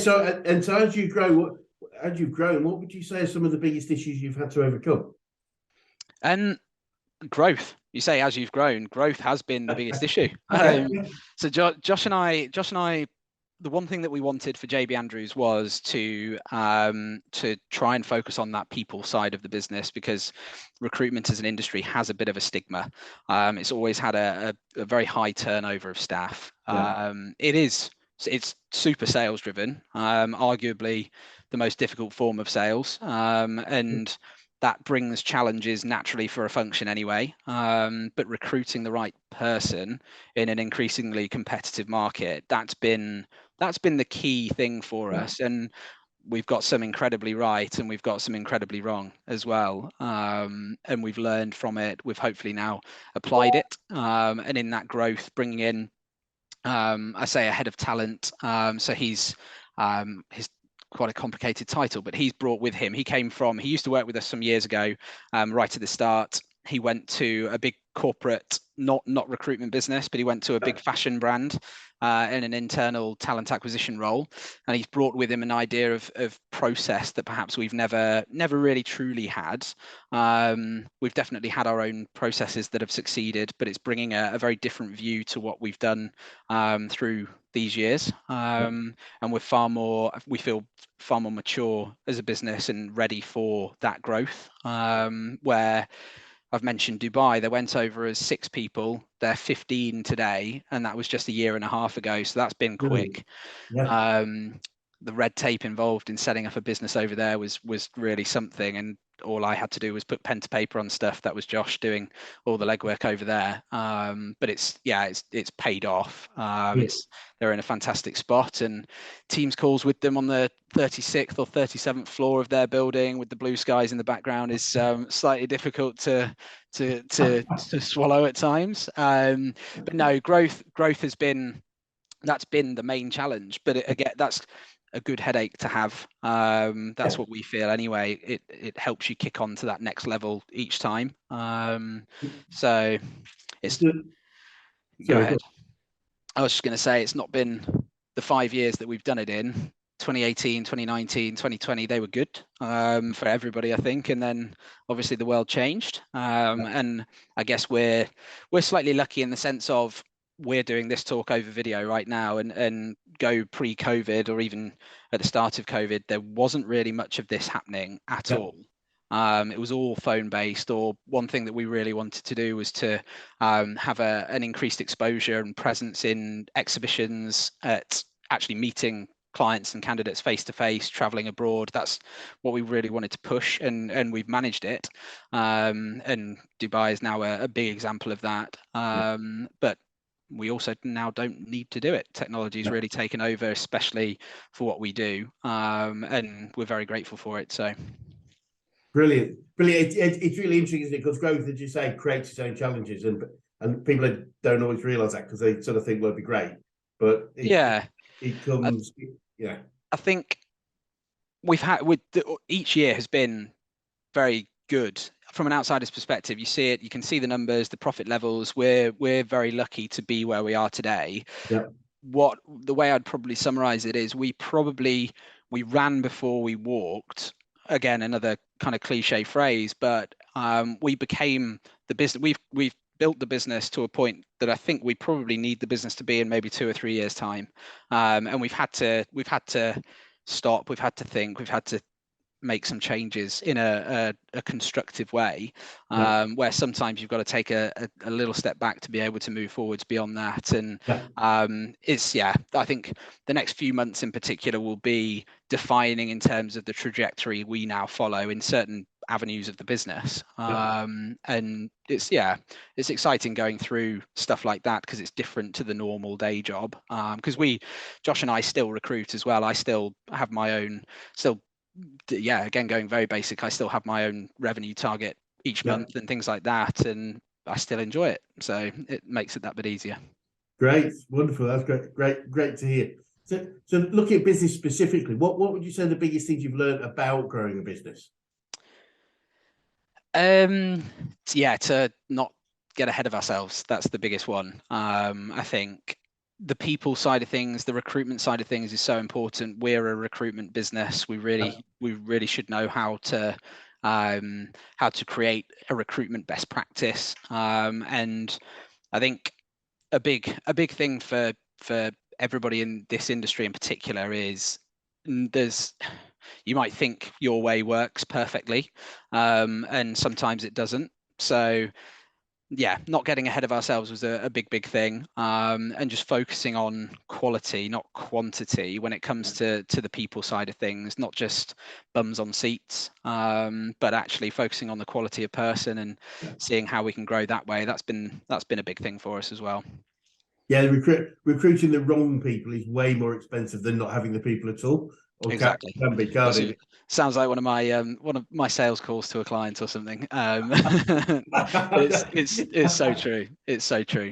So and so as you grow, as you've grown, what would you say are some of the biggest issues you've had to overcome? And growth. You say as you've grown, growth has been the biggest issue. Okay. So Josh and I, the one thing that we wanted for JB Andrews was to try and focus on that people side of the business, because recruitment as an industry has a bit of a stigma. It's always had a very high turnover of staff. Yeah. It's super sales driven, arguably the most difficult form of sales, and that brings challenges naturally for a function anyway. But recruiting the right person in an increasingly competitive market, that's been the key thing for us. And we've got some incredibly right and we've got some incredibly wrong as well. And we've learned from it. We've hopefully now applied it. And in that growth, bringing in, I say, a head of talent. So he's his quite a complicated title, but he's brought with him. He used to work with us some years ago, right at the start. He went to a big corporate, not recruitment business, but he went to a big fashion brand in an internal talent acquisition role, and he's brought with him an idea of process that perhaps we've never really truly had. We've definitely had our own processes that have succeeded, but it's bringing a very different view to what we've done through these years, and we feel far more mature as a business and ready for that growth, where I've mentioned Dubai. They went over as 6 people. They're 15 today, and that was just a year and a half ago. So that's been Brilliant. quick. Yeah. The red tape involved in setting up a business over there was really something, and all I had to do was put pen to paper on stuff. That was Josh doing all the legwork over there. But it's paid off. Yeah. They're in a fantastic spot, and Teams calls with them on the 36th or 37th floor of their building with the blue skies in the background is slightly difficult to swallow at times. But no, growth has been, that's been the main challenge. But again, that's a good headache to have. That's Yeah. what we feel anyway. It helps you kick on to that next level each time. So it's go Sorry, go ahead. I was just going to say, it's not been the 5 years that we've done it in. 2018, 2019, 2020, they were good for everybody, I think. And then obviously the world changed. And I guess we're slightly lucky in the sense of we're doing this talk over video right now, and go pre-COVID or even at the start of COVID, there wasn't really much of this happening at on. all. It was all phone based, or one thing that we really wanted to do was to have an increased exposure and presence in exhibitions, at actually meeting clients and candidates face to face, traveling abroad. That's what we really wanted to push, and we've managed it. And Dubai is now a big example of that. But we also now don't need to do it. Technology has Yeah. really taken over, especially for what we do, and we're very grateful for it. So. Brilliant, brilliant. It's really interesting, isn't it? Because growth, as you say, creates its own challenges, and people don't always realise that, because they sort of think, well, it'd be great, but Yeah, it I, comes, yeah, I think each year has been very good from an outsider's perspective. You see it, you can see the numbers, the profit levels. We're very lucky to be where we are today. yeah, The way I'd probably summarize it is we ran before we walked. Again, another kind of cliche phrase, but we became the business. We've built the business to a point that I think we probably need the business to be in maybe 2 or 3 years time. And we've had to stop, we've had to think, we've had to make some changes in a constructive way, yeah, where sometimes you've got to take a little step back to be able to move forwards beyond that. And yeah, I think the next few months in particular will be defining in terms of the trajectory we now follow in certain avenues of the business. yeah, And it's exciting going through stuff like that, because it's different to the normal day job. Because Josh and I still recruit as well. I still have my own, again, going very basic, I still have my own revenue target each yeah. month and things like that, and I still enjoy it, so it makes it that bit easier. Great, wonderful. That's great to hear. So looking at business specifically, what would you say are the biggest things you've learned about growing a business? To not get ahead of ourselves, that's the biggest one. I think the people side of things, the recruitment side of things is so important. We're a recruitment business. We really should know how to create a recruitment best practice. And I think a big thing for everybody in this industry in particular is you might think your way works perfectly, and sometimes it doesn't. So yeah, not getting ahead of ourselves was a big thing, and just focusing on quality, not quantity, when it comes to the people side of things, not just bums on seats, but actually focusing on the quality of person and seeing how we can grow that way. That's been a big thing for us as well. Yeah, recruiting the wrong people is way more expensive than not having the people at all. Or Exactly. can be, can't it? Sounds like one of my sales calls to a client or something. It's so true. It's so true.